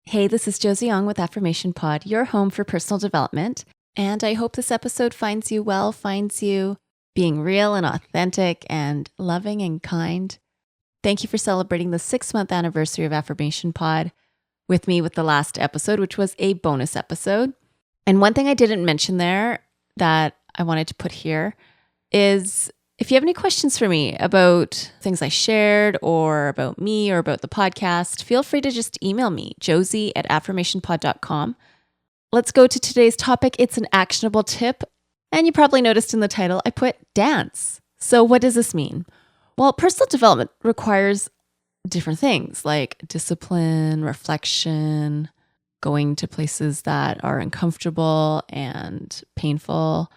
Hey, this is Josie Ong with Affirmation Pod, your home for personal development. And I hope this episode finds you well, finds you being real and authentic and loving and kind. Thank you for celebrating the 6-month anniversary of Affirmation Pod with me with the last episode, which was a bonus episode. And one thing I didn't mention there that I wanted to put here is if you have any questions for me about things I shared or about me or about the podcast, feel free to just email me, josie@affirmationpod.com. Let's go to today's topic. It's an actionable tip. And you probably noticed in the title, I put dance. So what does this mean? Well, personal development requires different things like discipline, reflection, going to places that are uncomfortable and painful.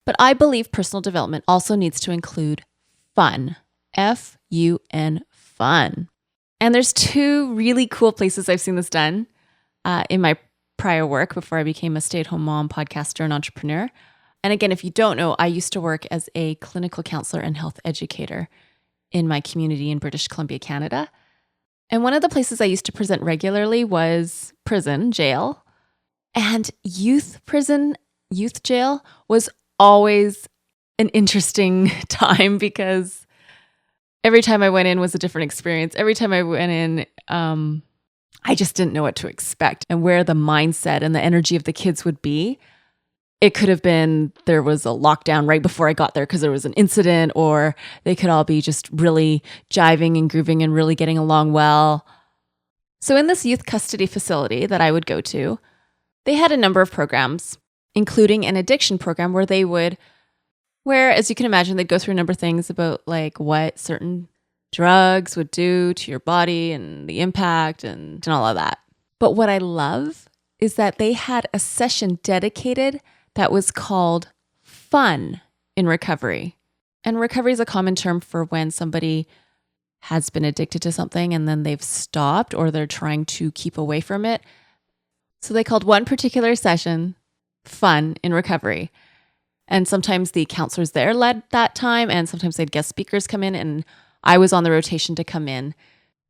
But I believe personal development also needs to include fun, F-U-N, fun. And there's two really cool places I've seen this done in my prior work before I became a stay-at-home mom, podcaster, and entrepreneur. And again, if you don't know, I used to work as a clinical counselor and health educator in my community in British Columbia, Canada. And one of the places I used to present regularly was prison, jail. And youth jail was always an interesting time because every time I went in was a different experience. Every time I went in, I just didn't know what to expect and where the mindset and the energy of the kids would be. It could have been there was a lockdown right before I got there because there was an incident, or they could all be just really jiving and grooving and really getting along well. So in this youth custody facility that I would go to, they had a number of programs, including an addiction program where, as you can imagine, they'd go through a number of things about like what certain drugs would do to your body and the impact and all of that. But what I love is that they had a session dedicated that was called fun in recovery. And recovery is a common term for when somebody has been addicted to something and then they've stopped or they're trying to keep away from it. So they called one particular session fun in recovery. And sometimes the counselors there led that time, and sometimes they had guest speakers come in, and I was on the rotation to come in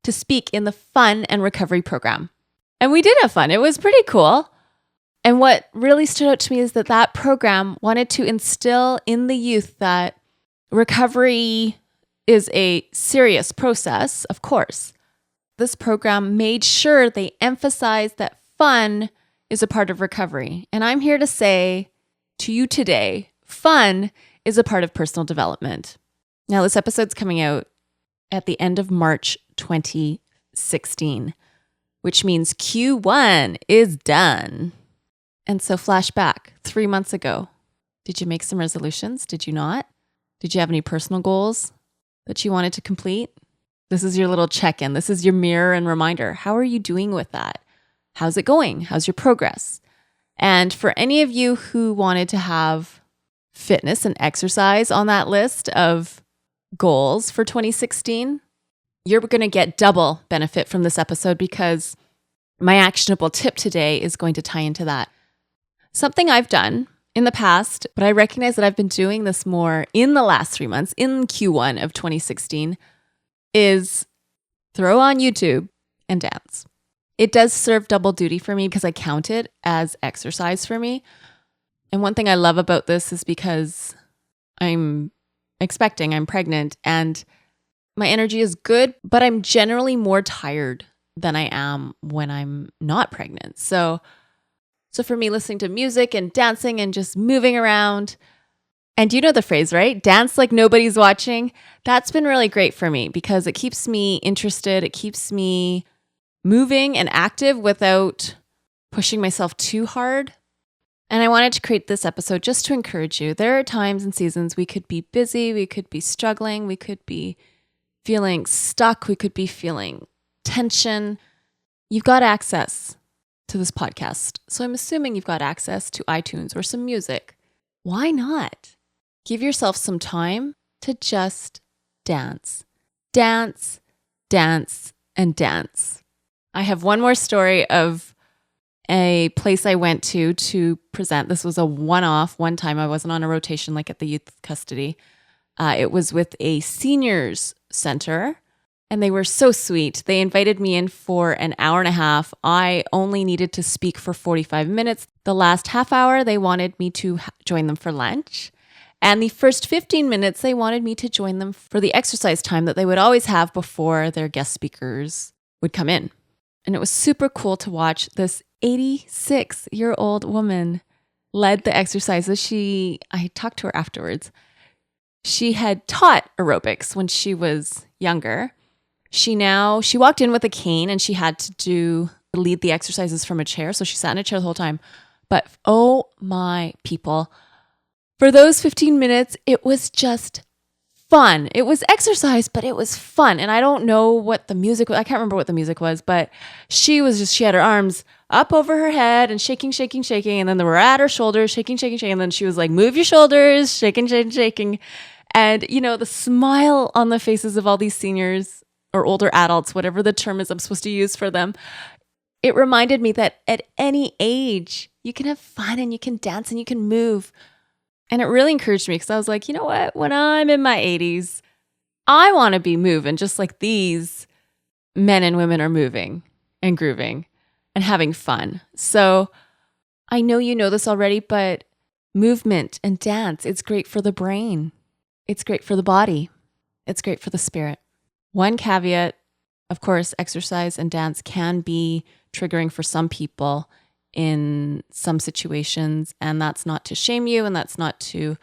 to speak in the fun and recovery program. And we did have fun. It was pretty cool. And what really stood out to me is that program wanted to instill in the youth that recovery is a serious process, of course. This program made sure they emphasized that fun is a part of recovery. And I'm here to say to you today, fun is a part of personal development. Now, this episode's coming out at the end of March 2016, which means Q1 is done. And so flashback 3 months ago, did you make some resolutions? Did you not? Did you have any personal goals that you wanted to complete? This is your little check-in. This is your mirror and reminder. How are you doing with that? How's it going? How's your progress? And for any of you who wanted to have fitness and exercise on that list of goals for 2016, you're going to get double benefit from this episode because my actionable tip today is going to tie into that. Something I've done in the past, but I recognize that I've been doing this more in the last 3 months, in Q1 of 2016, is throw on YouTube and dance. It does serve double duty for me because I count it as exercise for me. And one thing I love about this is because I'm pregnant, and my energy is good, but I'm generally more tired than I am when I'm not pregnant. So for me, listening to music and dancing and just moving around, and you know the phrase, right? Dance like nobody's watching. That's been really great for me because it keeps me interested. It keeps me moving and active without pushing myself too hard. And I wanted to create this episode just to encourage you. There are times and seasons we could be busy, we could be struggling, we could be feeling stuck, we could be feeling tension. You've got access to this podcast. So I'm assuming you've got access to iTunes or some music. Why not? Give yourself some time to just dance. Dance, dance, and dance. I have one more story of a place I went to present. This was a one time. I wasn't on a rotation like at the youth custody. It was with a seniors center. And they were so sweet. They invited me in for an hour and a half. I only needed to speak for 45 minutes. The last half hour, they wanted me to join them for lunch. And the first 15 minutes, they wanted me to join them for the exercise time that they would always have before their guest speakers would come in. And it was super cool to watch this 86-year-old woman led the exercises. I talked to her afterwards. She had taught aerobics when she was younger. She walked in with a cane and she had to lead the exercises from a chair. So she sat in a chair the whole time. But oh my people, for those 15 minutes, it was just fun. It was exercise, but it was fun. And I don't know what the music was. I can't remember what the music was, but she had her arms up over her head and shaking. And then they were at her shoulders, shaking. And then she was like, move your shoulders, shaking. And, the smile on the faces of all these seniors or older adults, whatever the term is I'm supposed to use for them, it reminded me that at any age, you can have fun and you can dance and you can move. And it really encouraged me because I was like, you know what? When I'm in my 80s, I want to be moving just like these men and women are moving and grooving and having fun. So I know you know this already, but movement and dance, it's great for the brain. It's great for the body. It's great for the spirit. One caveat, of course, exercise and dance can be triggering for some people in some situations, and that's not to shame you and that's not to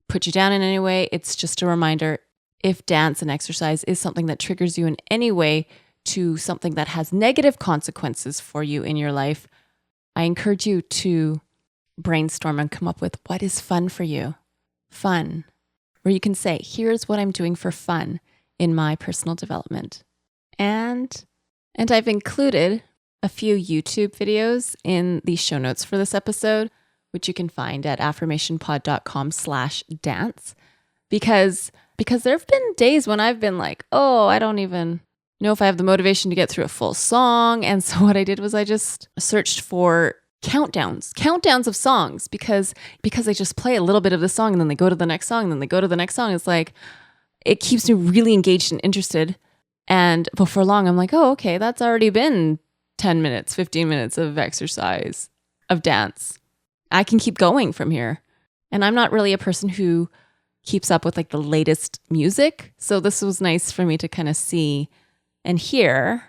put you down in any way. It's just a reminder, if dance and exercise is something that triggers you in any way to something that has negative consequences for you in your life, I encourage you to brainstorm and come up with what is fun for you. Fun. Where you can say, here's what I'm doing for fun in my personal development. And I've included a few YouTube videos in the show notes for this episode, which you can find at affirmationpod.com/dance. Because there have been days when I've been like, oh, I don't even know if I have the motivation to get through a full song. And so what I did was I just searched for countdowns of songs because they just play a little bit of the song and then they go to the next song and then they go to the next song. It's like, it keeps me really engaged and interested. And before long, I'm like, oh, okay, that's already been 10 minutes, 15 minutes of exercise, of dance. I can keep going from here. And I'm not really a person who keeps up with like the latest music. So this was nice for me to kind of see and hear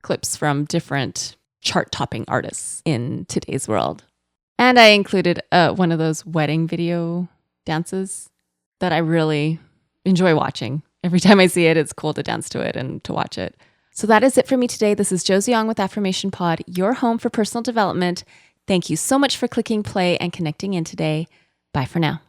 clips from different chart-topping artists in today's world. And I included one of those wedding video dances that I really enjoy watching. Every time I see it, it's cool to dance to it and to watch it. So that is it for me today. This is Josie Ong with Affirmation Pod, your home for personal development. Thank you so much for clicking play and connecting in today. Bye for now.